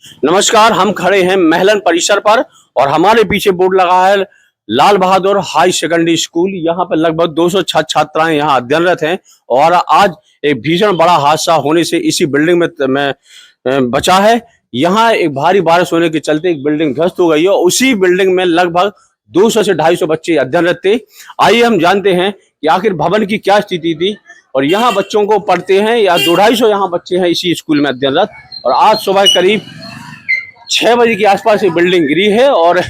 नमस्कार, हम खड़े हैं महलन परिसर पर और हमारे पीछे बोर्ड लगा है Lal Bahadur high secondary school. यहाँ पर लगभग 200 छात्र छात्राएं यहाँ अध्ययनरत हैं और आज एक भीषण बड़ा हादसा होने से इसी बिल्डिंग में बचा है। यहाँ एक भारी बारिश होने के चलते एक बिल्डिंग ध्वस्त हो गई है। उसी बिल्डिंग में लगभग 200 से 250 बच्चे अध्ययनरत थे। आइए हम जानते हैं कि आखिर भवन की क्या स्थिति थी और यहाँ बच्चों को पढ़ते हैं या 250 यहाँ बच्चे हैं इसी स्कूल में अध्ययनरत। और आज सुबह करीब 6 बजे के आसपास ये बिल्डिंग गिरी है और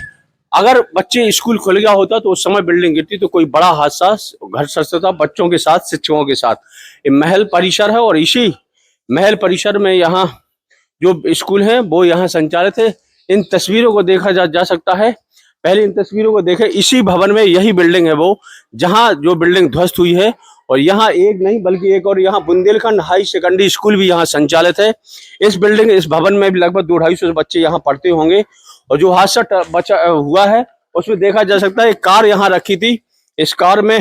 अगर बच्चे स्कूल खुल गया होता तो उस समय बिल्डिंग गिरती तो कोई बड़ा हादसा घर सकता था बच्चों के साथ, शिक्षकों के साथ। ये महल परिसर है और इसी महल परिसर में यहाँ जो स्कूल है वो यहाँ संचालित है। इन तस्वीरों को देखा जा सकता है। पहले इन तस्वीरों को देखें, इसी भवन में यही बिल्डिंग है वो जहाँ जो बिल्डिंग ध्वस्त हुई है। और यहाँ एक नहीं बल्कि एक और यहाँ बुंदेलखंड हाई सेकेंडरी स्कूल भी यहाँ संचालित है। इस भवन में भी लगभग 250 बच्चे यहाँ पढ़ते होंगे। और जो हादसा बचा हुआ है उसमें देखा जा सकता है एक कार यहाँ रखी थी। इस कार में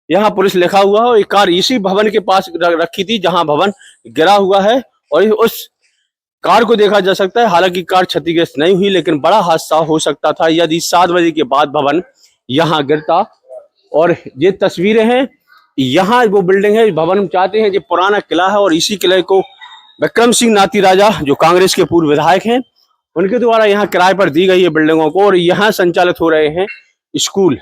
यहाँ पुलिस लिखा हुआ है और एक कार इसी भवन के पास रखी थी जहाँ भवन गिरा हुआ है। और उस कार को देखा जा सकता है, हालांकि कार क्षतिग्रस्त नहीं हुई, लेकिन बड़ा हादसा हो सकता था यदि 7 बजे के बाद भवन यहाँ गिरता। और ये तस्वीरें हैं, यहाँ वो बिल्डिंग है भवन हम चाहते हैं। ये पुराना किला है और इसी किले को विक्रम सिंह नाती राजा जो कांग्रेस के पूर्व विधायक हैं उनके द्वारा यहाँ किराए पर दी गई है बिल्डिंगों को। और यहाँ संचालित हो रहे हैं स्कूल।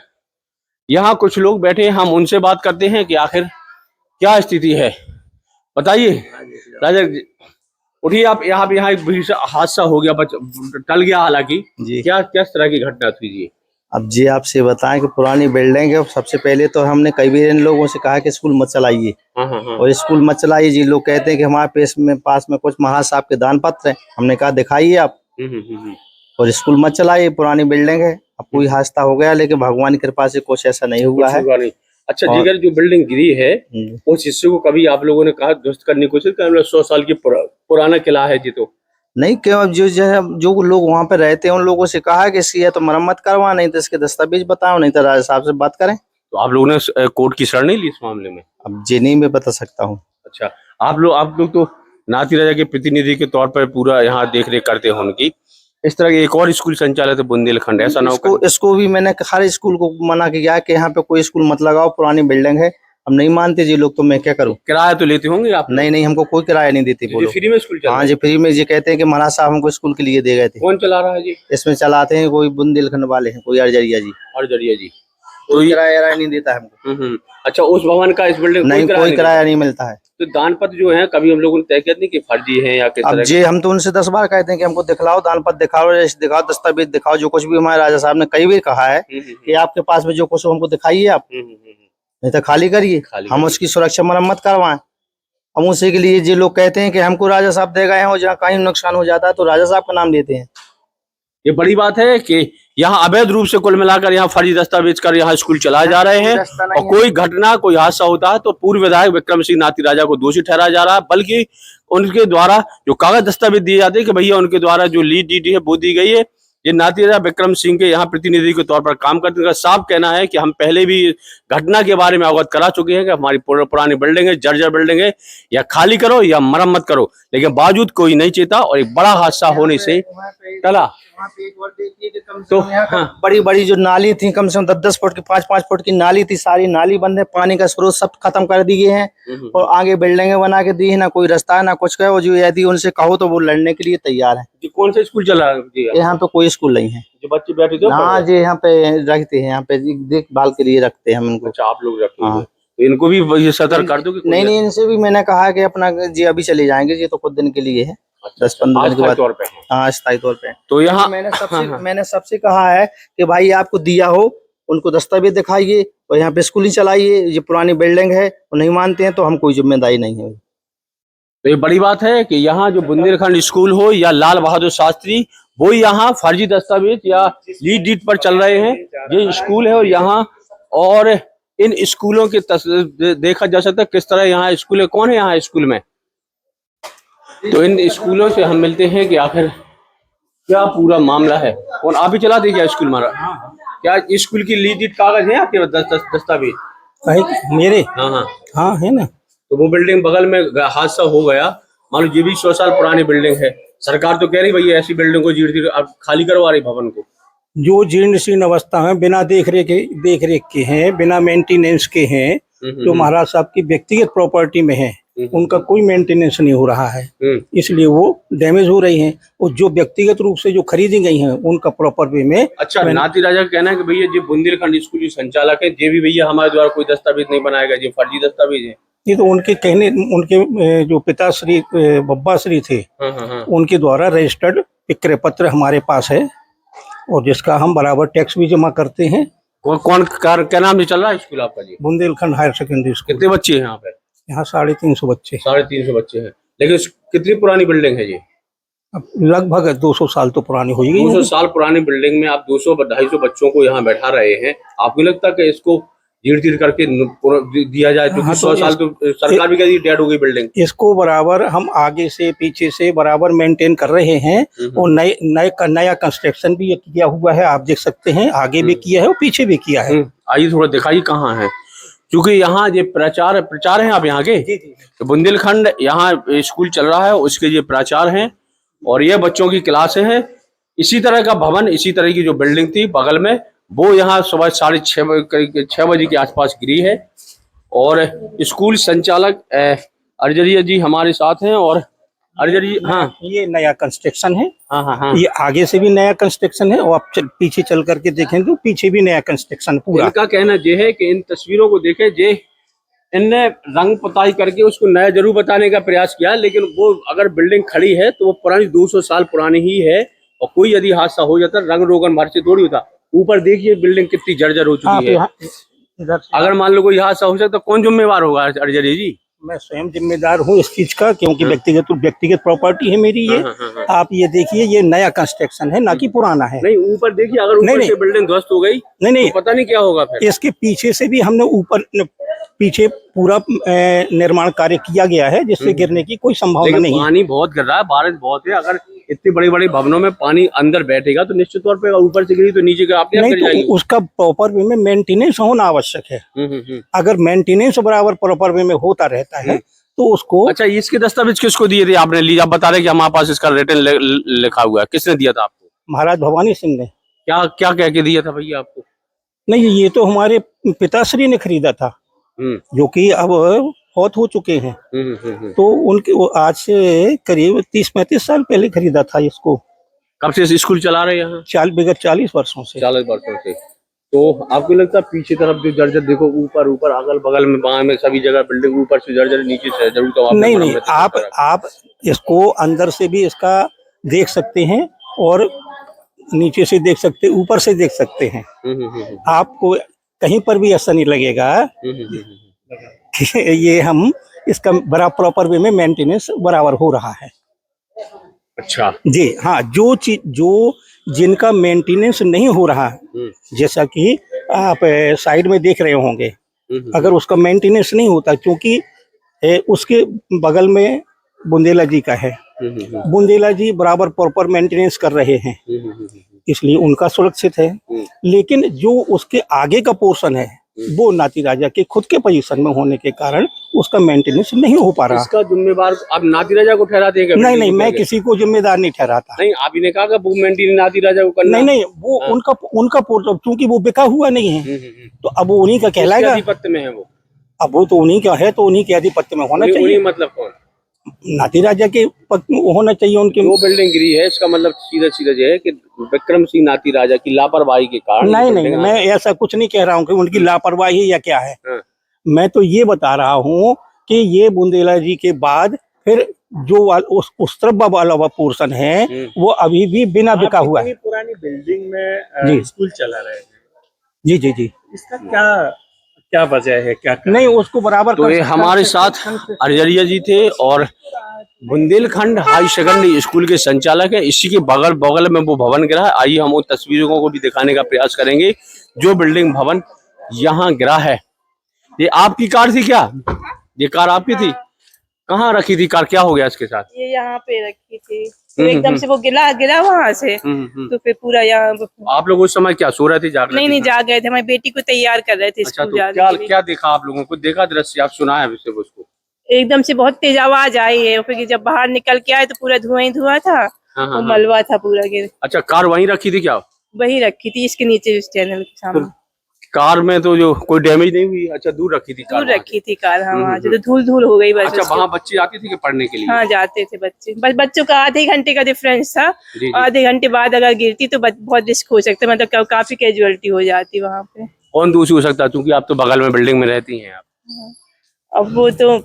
यहाँ कुछ लोग बैठे हैं, हम उनसे बात करते हैं कि आखिर क्या स्थिति है। बताइए राजा, उठिए आप। यहाँ एक भीषण हादसा हो गया, टल गया हालांकि, क्या किस तरह की घटना थी जी? अब जी आपसे बताएं कि पुरानी बिल्डिंग है। सबसे पहले तो हमने कई बार इन लोगों से कहा कि स्कूल मत चलाइए और स्कूल मत चलाइए। जी लोग कहते हैं कि हमारे पास में कुछ महाराज साहब के दान पत्र हैं। हमने कहा दिखाइए आप, और स्कूल मत चलाइए, पुरानी बिल्डिंग है। अब कोई हादसा हो गया लेकिन भगवान की कृपा से कुछ ऐसा नहीं हुआ है। अच्छा, जिगर जो बिल्डिंग गिरी है उस हिस्से को कभी आप लोगों ने कहा ध्वस्त करने की कोशिश कर? 100 साल की पुराना किला है जी। तो नहीं, क्यों, जो लोग वहाँ पे रहते हैं उन लोगों से कहा कि इसकी है तो मरम्मत करवा, नहीं तो इसके दस्तावेज बताओ, नहीं तो राजा साहब से बात करें। तो आप लोगों ने कोर्ट की शरण नहीं ली इस मामले में? अब जी नहीं मैं बता सकता हूँ। अच्छा, आप लोग तो नाती राजा के प्रतिनिधि के तौर पर पूरा यहाँ देख रेख करते हैं उनकी। इस तरह के एक और स्कूल संचालित है बुंदेलखंड, ऐसा ना हो? इसको भी मैंने हर स्कूल को मना किया कि यहाँ पे कोई स्कूल मत लगाओ, पुरानी बिल्डिंग है। हम नहीं मानते जी लोग, तो मैं क्या करूँ? किराया तो लेते होंगे आप? नहीं, हमको कोई किराया नहीं देती। बोलो, फ्री में स्कूल चला? हाँ जी, फ्री में। जी कहते हैं कि महाराज साहब हमको स्कूल के लिए दे गए थे। कौन चला रहा है जी? इसमें चलाते हैं कोई बुंदेलखंड वाले हैं, कोई अर्जरिया जी। तो किराया नहीं देता हमको। अच्छा, उस भवन का इस बिल्डिंग नहीं, कोई किराया नहीं मिलता है। तो दान पत्र जो है कभी हम लोगों ने तय किया नहीं कि फर्जी है या किस तरह? जी हम तो उनसे 10 बार कहते हैं कि हमको दिखलाओ, दान पत्र दिखाओ, दिखाओ, दस्तावेज दिखाओ, जो कुछ भी। हमारे राजा साहब ने कई बार कहा है कि आपके पास में जो कुछ हमको दिखाइए आप, नहीं तो खाली करिए, हम उसकी सुरक्षा मरम्मत करवाएं। हम उसी के लिए जो लोग कहते हैं कि हमको राजा साहब दे गए हैं और जहाँ कहीं नुकसान हो जाता है तो राजा साहब का नाम लेते हैं। ये बड़ी बात है कि यहाँ अवैध रूप से कुल मिलाकर यहाँ फर्जी दस्तावेज कर यहाँ स्कूल चलाए जा रहे हैं। और कोई घटना, कोई हादसा होता है तो पूर्व विधायक विक्रम सिंह नाती राजा को दोषी ठहराया जा रहा है, बल्कि उनके द्वारा जो कागज दस्तावेज दिए जाते हैं कि भैया उनके द्वारा जो लीड डी है वो दी गई है। ये नाती राजा विक्रम सिंह के यहाँ प्रतिनिधि के तौर पर काम करते हैं। साफ कहना है कि हम पहले भी घटना के बारे में अवगत करा चुके हैं कि हमारी पुरानी बिल्डिंग है, जर्जर बिल्डिंग है, या खाली करो या मरम्मत करो, लेकिन बावजूद कोई नहीं चेता और एक बड़ा हादसा होने से टला। तो हाँ, बड़ी जो नाली थी, कम से कम 10-10 फुट की, 5-5 फुट की नाली थी, सारी नाली बंद है। पानी का स्रोत सब खत्म कर दिए हैं और आगे बिल्डिंगें बना के दी है। ना कोई रास्ता है ना कुछ है। जो यदि उनसे कहो तो वो लड़ने के लिए तैयार है। कौन सा स्कूल चला है? यहाँ पे कोई स्कूल नहीं है। जो बच्चे बैठे थे हाँ जी, यहाँ पे रखते हैं, यहाँ पे देखभाल के लिए रखते हैं हम इनको। अच्छा, आप लोग रखते हैं? तो इनको भी सतर्क कर दो कि नहीं, इनसे भी मैंने कहा है कि अपना जी अभी चले जाएंगे जी, तो कुछ दिन के लिए है, 10-15 दिन के बाद तौर पे। हाँ, स्थायी तौर पे। तो यहाँ मैंने सबसे कहा है कि भाई आपको दिया हो उनको दस्तावेज दिखाइए और यहाँ पे स्कूल ही चलाइए। ये पुरानी बिल्डिंग है, वो नहीं मानते हैं तो हम कोई जिम्मेदारी नहीं है। तो ये बड़ी बात है कि यहाँ जो बुंदेलखंड स्कूल हो या लाल बहादुर शास्त्री, वो यहाँ फर्जी दस्तावेज या लीड डीड पर चल रहे हैं। ये स्कूल है और यहाँ और इन स्कूलों के देखा जा सकता है किस तरह यहाँ स्कूल है। कौन है यहाँ स्कूल में? तो इन स्कूलों से हम मिलते हैं कि आखिर क्या पूरा मामला है। कौन आप ही चलाते क्या स्कूल मारा? क्या स्कूल की लीड डीड कागज है आपके दस्तावेज? मेरे हाँ है ना। तो वो बिल्डिंग बगल में हादसा हो गया, मान लो ये भी 100 साल पुरानी बिल्डिंग है, सरकार तो कह रही भैया ऐसी बिल्डिंग को जीर्ण अब खाली करवा रही भवन को। जो जीर्ण शीर्ण अवस्था में बिना देख रेख के हैं, बिना मेंटेनेंस के हैं, जो महाराज साहब की व्यक्तिगत प्रॉपर्टी में है, उनका कोई मेंटेनेंस नहीं हो रहा है, इसलिए वो डैमेज हो रही हैं। और जो व्यक्तिगत रूप से जो खरीदी गई हैं उनका प्रॉपर वे में। अच्छा, नाती राजा का कहना है कि भैया जो बुंदेलखंड स्कूल के संचालक है ये भी भैया हमारे द्वारा कोई दस्तावेज नहीं बनाया गया, ये फर्जी दस्तावेज है। ये तो उनके जो पिताश्री बब्बा श्री थे, उनके द्वारा रजिस्टर्ड विक्रय पत्र हमारे पास है और जिसका हम बराबर टैक्स भी जमा करते हैं। कौन क्या नाम से चल रहा है स्कूल आपका जी? Bundelkhand higher secondary school. कितने बच्चे हैं यहाँ पे? यहाँ 350 बच्चे। 350 बच्चे हैं, लेकिन कितनी पुरानी बिल्डिंग है ये? अब लगभग 200 साल तो पुरानी हो गई। 200 साल पुरानी बिल्डिंग में आप 200-250 बच्चों को यहाँ बैठा रहे हैं। आपको लगता है कि इसको जीर्ण करके दिया जाए? क्योंकि 100 साल तो सरकार भी कहती है डेड हो गई बिल्डिंग। इसको बराबर हम आगे से पीछे से बराबर मेंटेन कर रहे हैं और नया कंस्ट्रक्शन भी किया हुआ है, आप देख सकते हैं, आगे भी किया है और पीछे भी किया है। आइए थोड़ा दिखाइए कहाँ है, क्योंकि यहाँ ये प्रचार हैं आप यहाँ के। तो बुंदेलखंड यहाँ स्कूल चल रहा है, उसके ये प्राचार्य हैं और ये बच्चों की क्लासें हैं। इसी तरह का भवन, इसी तरह की जो बिल्डिंग थी बगल में, वो यहाँ सुबह 6:30 बजे के आसपास गिरी है। और स्कूल संचालक अर्जरिया जी हमारे साथ हैं। और अर्जरिया, हाँ, ये नया कंस्ट्रक्शन है। हाँ, ये आगे से भी नया कंस्ट्रक्शन है और आप पीछे चल करके देखें तो पीछे भी नया कंस्ट्रक्शन पूरा। इनका कहना ये है कि इन तस्वीरों को देखे जे इनने रंग पुताई करके उसको नया जरूर बताने का प्रयास किया, लेकिन वो अगर बिल्डिंग खड़ी है तो वो पुरानी 200 साल पुरानी ही है। और कोई यदि हादसा हो जाता रंग रोगन भर से थोड़ी होता। ऊपर देखिए बिल्डिंग कितनी जर्जर हो चुकी है। अगर मान लो कोई हादसा हो सकता तो कौन जिम्मेवार होगा अर्जरी जी? मैं स्वयं जिम्मेदार हूँ इस चीज का, क्योंकि व्यक्तिगत प्रॉपर्टी है मेरी ये। आप ये देखिए, ये नया कंस्ट्रक्शन है, ना कि पुराना है। नहीं, ऊपर देखिए, अगर ऊपर से बिल्डिंग ध्वस्त हो गई नहीं तो पता नहीं क्या होगा फिर। इसके पीछे से भी हमने पीछे पूरा निर्माण कार्य किया गया है, जिससे गिरने की कोई संभावना नहीं है। पानी बहुत गिर रहा है, बारिश बहुत है। अगर इतने बड़े बड़े भवनों में पानी अंदर बैठेगा तो निश्चित तौर पे ऊपर से गिरी तो नीचे का आपने नहीं, तो उसका प्रॉपर वे में मेंटेनेंस होना आवश्यक है। अगर मेंटेनेंस बराबर प्रॉपर वे में होता रहता है तो उसको। अच्छा, इसके दस्तावेज किसको दिए थे आपने? आप बता रहे कि हमारे पास इसका रिटर्न लिखा हुआ है, किसने दिया था आपको? महाराज भवानी सिंह ने। क्या क्या कह के दिया था भैया आपको? नहीं, ये तो हमारे पिताश्री ने खरीदा था, जो कि अब बहुत हो चुके हैं। तो उनके आज से करीब 30-35 साल पहले खरीदा था इसको। कब से स्कूल चला रहे हैं यहाँ? विगत 40 वर्षों से। 40 वर्षों से। तो आपको लगता है पीछे तरफ जो जर्जर देखो, ऊपर अगल बगल में बाएं में सभी जगह बिल्डिंग ऊपर से जर्जर, नीचे से जरूर तो नहीं, आप इसको अंदर से भी इसका देख सकते हैं और नीचे से देख सकते, ऊपर से देख सकते हैं। आपको कहीं पर भी ऐसा नहीं लगेगा कि ये हम इसका बड़ा प्रॉपर वे में मेंटेनेंस बराबर हो रहा है। अच्छा जी हाँ, जो जिनका मेंटेनेंस नहीं हो रहा, जैसा कि आप साइड में देख रहे होंगे, अगर उसका मेंटेनेंस नहीं होता, क्योंकि उसके बगल में बुंदेला जी का है, बुंदेला जी बराबर प्रॉपर मेंटेनेंस कर रहे हैं, इसलिए उनका सुरक्षित है। लेकिन जो उसके आगे का पोर्शन है वो नाती राजा के खुद के पोजीशन में होने के कारण उसका मेंटेनेंस नहीं हो पा रहा। इसका जिम्मेदार आप नाती राजा को ठहराते हैं? नहीं, मैं किसी को जिम्मेदार नहीं ठहराता। नहीं, आप इन्हें कहा वो मेंटेन नाती राजा को करना। नहीं, वो उनका क्योंकि वो बिका हुआ नहीं है, तो अब वो उन्हीं का कहलाएगा। आधिपत्य में है वो, अब वो तो उन्हीं का है, तो उन्हीं के आधिपत्य में होना चाहिए। मतलब कौन? नाती राजा के होना चाहिए उनके। वो बिल्डिंग गिरी है, इसका मतलब सीधा ये है कि विक्रम सिंह नाती राजा की लापरवाही के कारण। नहीं, मैं ऐसा कुछ नहीं कह रहा हूँ कि उनकी लापरवाही या क्या है। मैं तो ये बता रहा हूँ कि ये बुंदेला जी के बाद फिर जो उस तरफ वाला पोर्शन है वो अभी भी बिना बिका हुआ है। पुरानी बिल्डिंग में स्कूल चला रहे हैं। जी। इसका क्या वजह है? क्या नहीं, उसको बराबर। तो ये हमारे साथ अर्जरिया जी थे और बुंदेलखंड हाई सेकेंडरी स्कूल के संचालक है। इसी के बगल में वो भवन गिरा है। आइए हम उन तस्वीरों को भी दिखाने का प्रयास करेंगे जो बिल्डिंग भवन यहाँ गिरा है। ये आपकी कार थी क्या? ये कार आपकी थी? कहाँ रखी थी कार? क्या हो गया इसके साथ? ये यहाँ पे रखी थी, तो एकदम से वो गिरा वहाँ से, तो फिर पूरा यहाँ। आप लोग उस समय क्या सो रहे थे? जाग रहे थे? नहीं, जाग गए थे, हमारी बेटी को तैयार कर रहे थे अच्छा, स्कूल तो जाने के लिए। क्या देखा आप लोगों को? देखा दृश्य आप सुनाया उसको? एकदम से बहुत तेज आवाज आई है, फिर जब बाहर निकल के आए तो पूरा धुआं ही धुआं था। और मलबा था पूरा गिर। अच्छा, कार वहीं रखी थी क्या? वही रखी थी इसके नीचे, इस चैनल के सामने। कार में तो जो कोई डैमेज नहीं हुई? अच्छा, दूर रखी थी कार? दूर रखी थी कार। हाँ, वहाँ जो धूल धूल हो गई बस। अच्छा, वहाँ बच्चे आते थे कि पढ़ने के लिए? हाँ, जाते थे बच्चे, बस बच्चों का आधे घंटे का डिफरेंस था। आधे घंटे बाद अगर गिरती तो बहुत रिस्क हो सकता, मतलब काफी कैजुअलिटी हो जाती वहाँ पे। कौन दूसरी हो सकता है, क्योंकि आप तो बगल में बिल्डिंग में रहती हैं आप? अब वो तो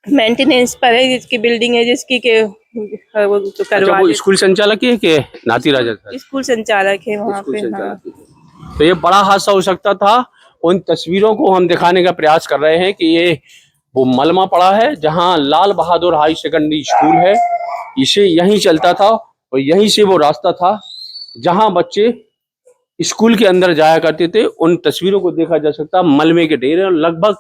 मेंटेनेंस पर है, जिसकी बिल्डिंग है जिसकी के वो तो करवा। अच्छा, वो स्कूल संचालक है कि नाती राजा था? स्कूल संचालक है वहाँ पे। हाँ। तो ये बड़ा हादसा हो सकता था। उन तस्वीरों को हम दिखाने का प्रयास कर रहे हैं कि ये वो मलमा पड़ा है जहां Lal Bahadur high secondary school है। इसे यहीं चलता था और यहीं से वो रास्ता था जहां बच्चे स्कूल के अंदर जाया करते थे। उन तस्वीरों को देखा जा सकता, मलमे के ढेर हैं। लगभग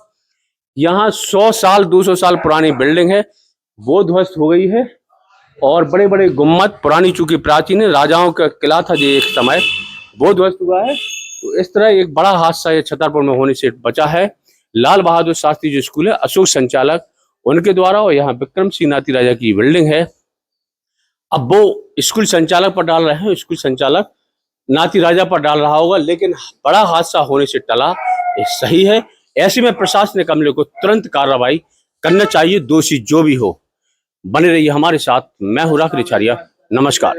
यहाँ 100 साल 200 साल पुरानी बिल्डिंग है, वो ध्वस्त हो गई है। और बड़े बड़े गुम्मद, पुरानी चूंकि प्राचीन है, राजाओं का किला था जो एक समय, वो ध्वस्त हुआ है। तो इस तरह एक बड़ा हादसा ये छतरपुर में होने से बचा है। लाल बहादुर शास्त्री जो स्कूल है, अशोक संचालक उनके द्वारा, और यहाँ विक्रम सिंह नाती राजा की बिल्डिंग है। अब वो स्कूल संचालक पर डाल रहे हैं, स्कूल संचालक नाती राजा पर डाल रहा होगा, लेकिन बड़ा हादसा होने से टला, ये सही है। ऐसे में प्रशासनिक अमले को तुरंत कार्रवाई करना चाहिए, दोषी जो भी हो। बने रहिए हमारे साथ। मैं हूं राकेश रिछारिया, नमस्कार।